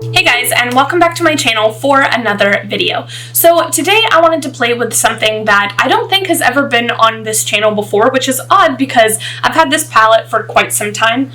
Hey guys, and welcome back to my channel for another video. So today I wanted to play with something that I don't think has ever been on this channel before, which is odd because I've had this palette for quite some time.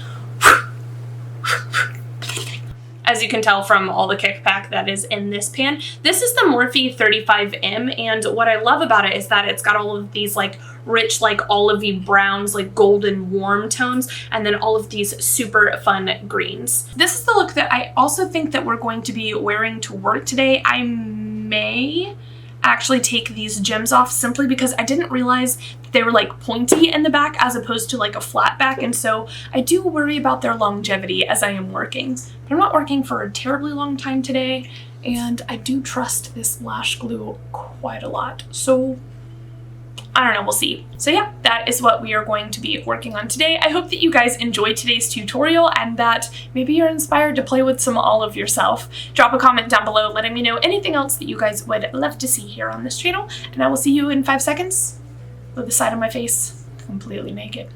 As you can tell from all the kickback that is in this pan. This is the Morphe 35M, and what I love about it is that it's got all of these like rich like olivey browns, like golden warm tones, and then all of these super fun greens. This is the look that I also think that we're going to be wearing to work today. I may actually take these gems off simply because I didn't realize they were like pointy in the back as opposed to like a flat back, and so I do worry about their longevity as I am working. But I'm not working for a terribly long time today, and I do trust this lash glue quite a lot, so I don't know, we'll see. So yeah, that is what we are going to be working on today. I hope that you guys enjoyed today's tutorial and that maybe you're inspired to play with some olive yourself. Drop a comment down below letting me know anything else that you guys would love to see here on this channel, and I will see you in 5 seconds with the side of my face completely naked.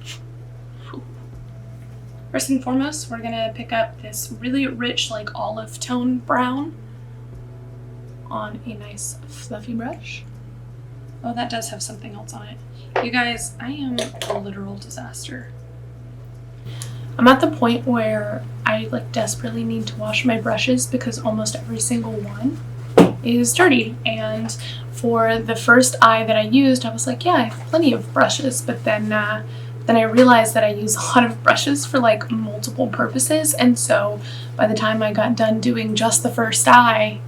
First and foremost, we're gonna pick up this really rich like olive tone brown on a nice fluffy brush. Oh, that does have something else on it. You guys, I am a literal disaster. I'm at the point where I like desperately need to wash my brushes because almost every single one is dirty. And for the first eye that I used, I was like, yeah, I have plenty of brushes. But then I realized that I use a lot of brushes for like multiple purposes. And so by the time I got done doing just the first eye,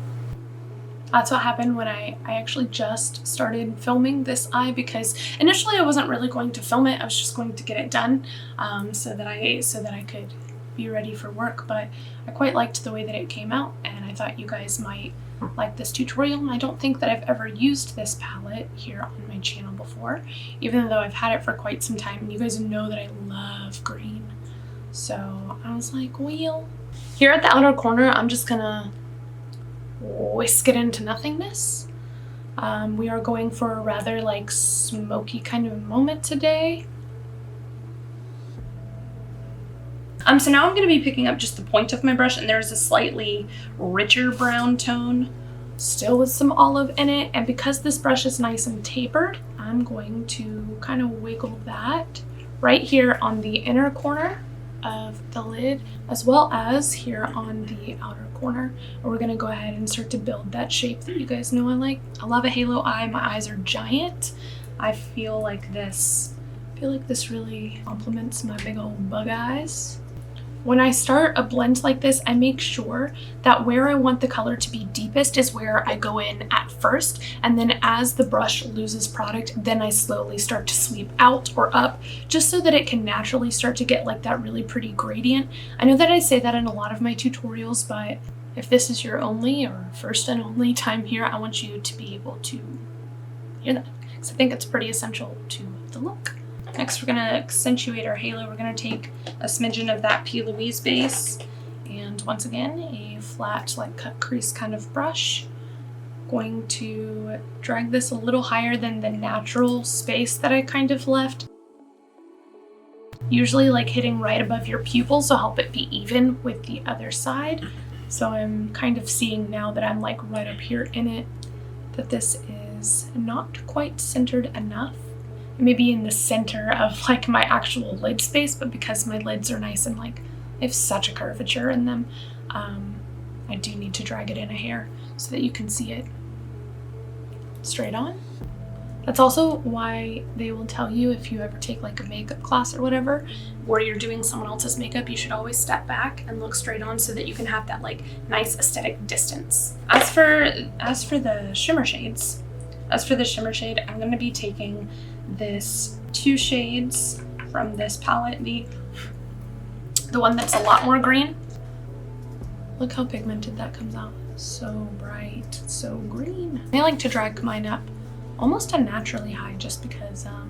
that's what happened when I actually just started filming this eye, because initially I wasn't really going to film it. I was just going to get it done so that I could be ready for work. But I quite liked the way that it came out, and I thought you guys might like this tutorial. And I don't think that I've ever used this palette here on my channel before, even though I've had it for quite some time. And you guys know that I love green. So I was like, well, here at the outer corner, I'm just gonna whisk it into nothingness. We are going for a rather like smoky kind of moment today. So now I'm going to be picking up just the point of my brush, and there's a slightly richer brown tone still with some olive in it, and because this brush is nice and tapered, I'm going to kind of wiggle that right here on the inner corner of the lid, as well as here on the outer corner. And we're gonna go ahead and start to build that shape that you guys know I like. I love a halo eye. My eyes are giant. I feel like this really complements my big old bug eyes. When I start a blend like this, I make sure that where I want the color to be deepest is where I go in at first, and then as the brush loses product, then I slowly start to sweep out or up, just so that it can naturally start to get like that really pretty gradient. I know that I say that in a lot of my tutorials, but if this is your only or first and only time here, I want you to be able to hear that, because I think it's pretty essential to the look. Next, we're going to accentuate our halo. We're going to take a smidgen of that P. Louise base, and once again, a flat, like cut crease kind of brush. Going to drag this a little higher than the natural space that I kind of left. Usually like hitting right above your pupils to help it be even with the other side. So I'm kind of seeing now that I'm like right up here in it, that this is not quite centered enough. Maybe in the center of like my actual lid space, but because my lids are nice and like they have such a curvature in them, I do need to drag it in a hair so that you can see it straight on. That's also why they will tell you, if you ever take like a makeup class or whatever, where you're doing someone else's makeup, you should always step back and look straight on so that you can have that like nice aesthetic distance. As for the shimmer shades, I'm going to be taking this 2 shades from this palette, the one that's a lot more green. Look how pigmented that comes out. So bright, so green. I like to drag mine up almost unnaturally high just because I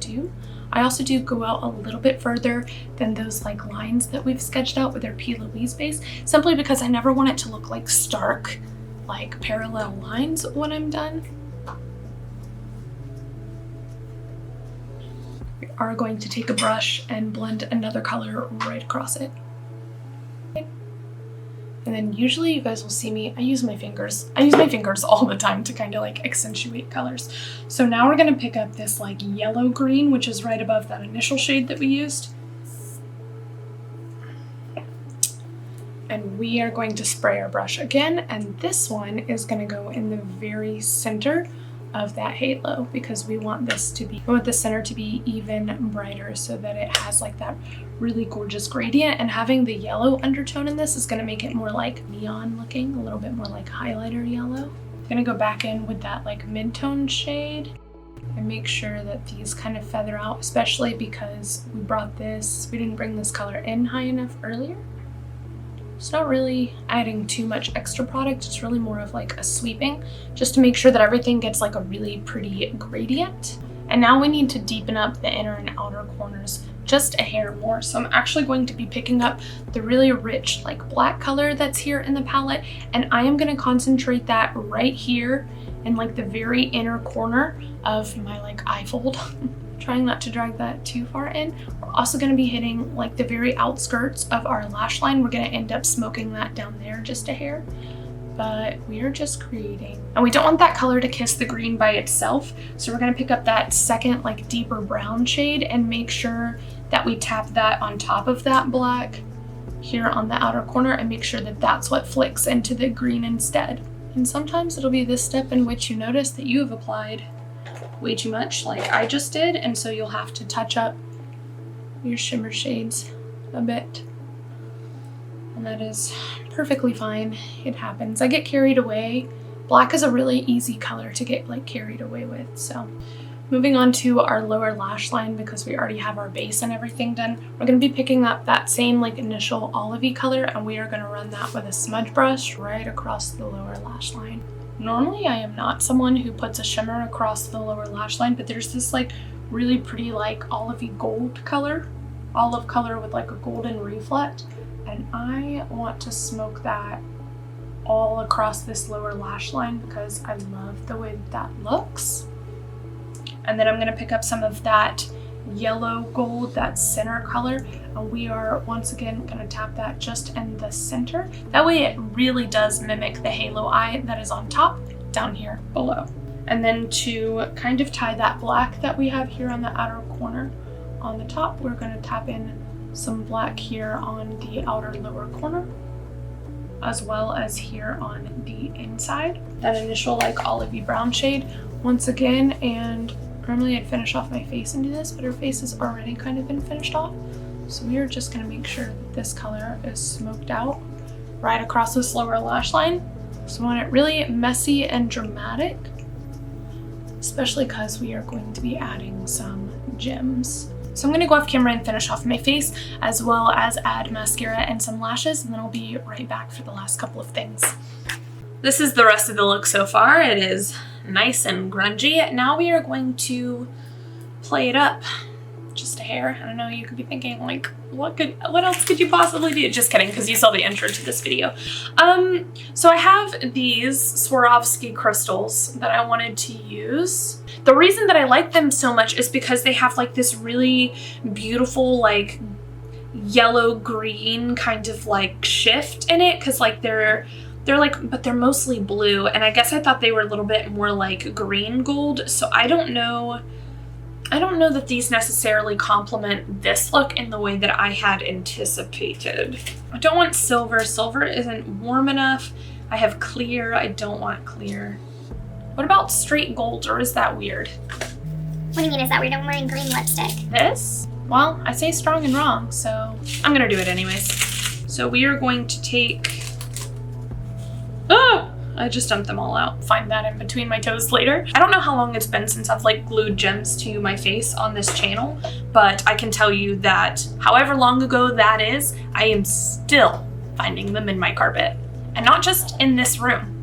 do. I also do go out a little bit further than those like lines that we've sketched out with our P. Louise base, simply because I never want it to look like stark, like parallel lines when I'm done. We are going to take a brush and blend another color right across it. And then usually you guys will see me, I use my fingers. I use my fingers all the time to kind of like accentuate colors. So now we're gonna pick up this like yellow green, which is right above that initial shade that we used. And we are going to spray our brush again, and this one is gonna go in the very center of that halo because we want this to be, we want the center to be even brighter so that it has like that really gorgeous gradient, and having the yellow undertone in this is going to make it more like neon looking, a little bit more like highlighter yellow. I'm going to go back in with that like mid-tone shade and make sure that these kind of feather out, especially because we didn't bring this color in high enough earlier. It's not really adding too much extra product, it's really more of like a sweeping, just to make sure that everything gets like a really pretty gradient. And now we need to deepen up the inner and outer corners just a hair more. So I'm actually going to be picking up the really rich like black color that's here in the palette, and I am going to concentrate that right here in like the very inner corner of my like eye fold. Trying not to drag that too far in. We're also going to be hitting like the very outskirts of our lash line. We're going to end up smoking that down there just a hair, but we are just creating, and we don't want that color to kiss the green by itself. So we're going to pick up that second like deeper brown shade and make sure that we tap that on top of that black here on the outer corner and make sure that that's what flicks into the green instead. And sometimes it'll be this step in which you notice that you have applied way too much like I just did, and so you'll have to touch up your shimmer shades a bit, and that is perfectly fine. It happens. I get carried away. Black is a really easy color to get like carried away with. So moving on to our lower lash line, because we already have our base and everything done, we're going to be picking up that same like initial olivey color, and we are going to run that with a smudge brush right across the lower lash line. Normally I am not someone who puts a shimmer across the lower lash line, but there's this like really pretty like olivey gold color, olive color with like a golden reflect, and I want to smoke that all across this lower lash line because I love the way that looks. And then I'm going to pick up some of that yellow gold, that center color, and we are once again going to tap that just in the center. That way it really does mimic the halo eye that is on top down here below. And then to kind of tie that black that we have here on the outer corner on the top, we're going to tap in some black here on the outer lower corner, as well as here on the inside. That initial like olivey brown shade once again, and normally I'd finish off my face and do this, but her face has already kind of been finished off. So we are just gonna make sure that this color is smoked out right across this lower lash line. So we want it really messy and dramatic, especially because we are going to be adding some gems. So I'm gonna go off camera and finish off my face, as well as add mascara and some lashes, and then I'll be right back for the last couple of things. This is the rest of the look so far. It is nice and grungy. Now we are going to play it up just a hair. I don't know, you could be thinking like, what else could you possibly do? Just kidding, because you saw the intro to this video. So I have these Swarovski crystals that I wanted to use. The reason that I like them so much is because they have like this really beautiful like yellow green kind of like shift in it, because like they're like, but they're mostly blue, and I guess I thought they were a little bit more like green gold, so I don't know that these necessarily complement this look in the way that I had anticipated. I don't want silver. Silver isn't warm enough. I have clear. I don't want clear. What about straight gold, or is that weird? What do you mean, is that weird? I'm wearing green lipstick. This? Well, I say strong and wrong, so I'm gonna do it anyways. So we are going to take... Oh! I just dumped them all out. Find that in between my toes later. I don't know how long it's been since I've like glued gems to my face on this channel, but I can tell you that however long ago that is, I am still finding them in my carpet. And not just in this room.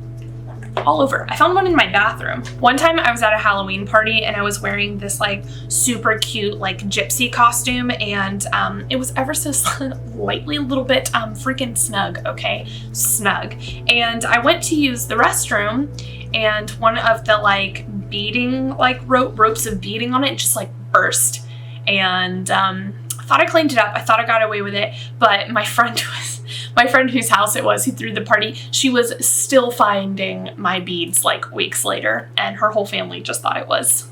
All over. I found one in my bathroom. One time I was at a Halloween party and I was wearing this like super cute like gypsy costume, and it was ever so slightly a little bit freaking snug, okay? Snug. And I went to use the restroom, and one of the like beading like ropes of beading on it just like burst, and I thought I cleaned it up. I thought I got away with it, but my friend was My friend whose house it was who threw the party, she was still finding my beads like weeks later, and her whole family just thought it was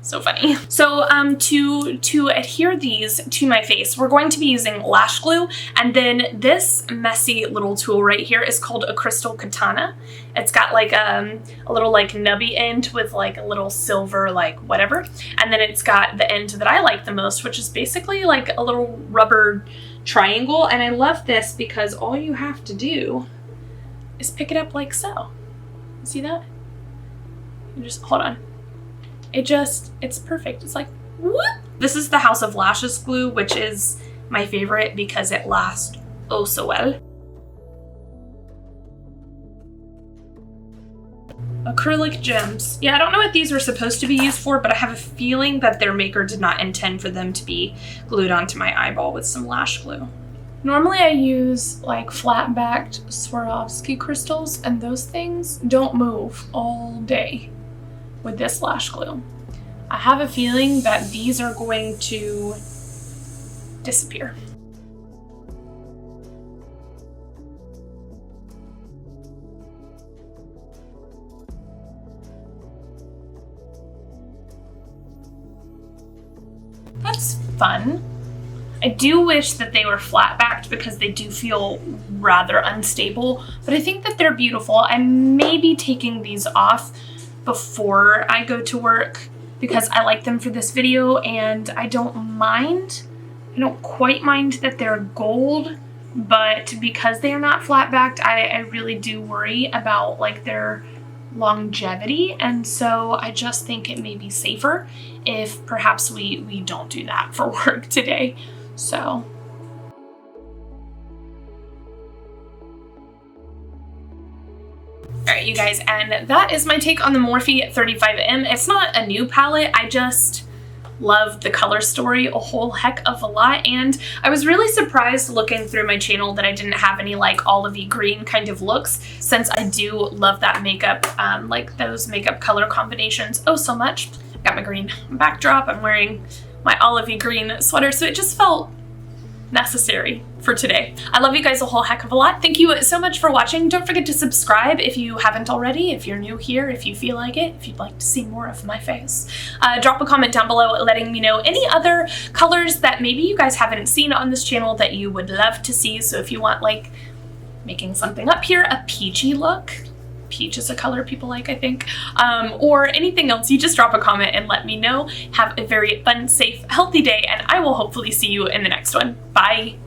so funny. So to adhere these to my face, we're going to be using lash glue, and then this messy little tool right here is called a crystal katana. It's got like a little like nubby end with like a little silver like whatever, and then it's got the end that I like the most, which is basically like a little rubber triangle. And I love this because all you have to do is pick it up like so. See that? You just hold on. It's perfect. It's like, whoop. This is the House of Lashes glue, which is my favorite because it lasts oh so well. Acrylic gems. Yeah, I don't know what these were supposed to be used for, but I have a feeling that their maker did not intend for them to be glued onto my eyeball with some lash glue. Normally I use like flat-backed Swarovski crystals, and those things don't move all day with this lash glue. I have a feeling that these are going to disappear. That's fun. I do wish that they were flat backed because they do feel rather unstable, but I think that they're beautiful. I may be taking these off before I go to work because I like them for this video, and I don't quite mind that they're gold, but because they are not flat backed, I really do worry about like their longevity, and so I just think it may be safer if perhaps we don't do that for work today. So all right, you guys, and that is my take on the Morphe 35M. It's not a new palette, I just love the color story a whole heck of a lot, and I was really surprised looking through my channel that I didn't have any like olivey green kind of looks, since I do love that makeup, like those makeup color combinations oh so much. I've got my green backdrop, I'm wearing my olivey green sweater, so it just felt necessary for today. I love you guys a whole heck of a lot. Thank you so much for watching. Don't forget to subscribe if you haven't already, if you're new here, if you feel like it, if you'd like to see more of my face. Drop a comment down below letting me know any other colors that maybe you guys haven't seen on this channel that you would love to see. So if you want like making something up here, a peachy look, peach is a color people like, I think, or anything else, you just drop a comment and let me know. Have a very fun, safe, healthy day, and I will hopefully see you in the next one. Bye.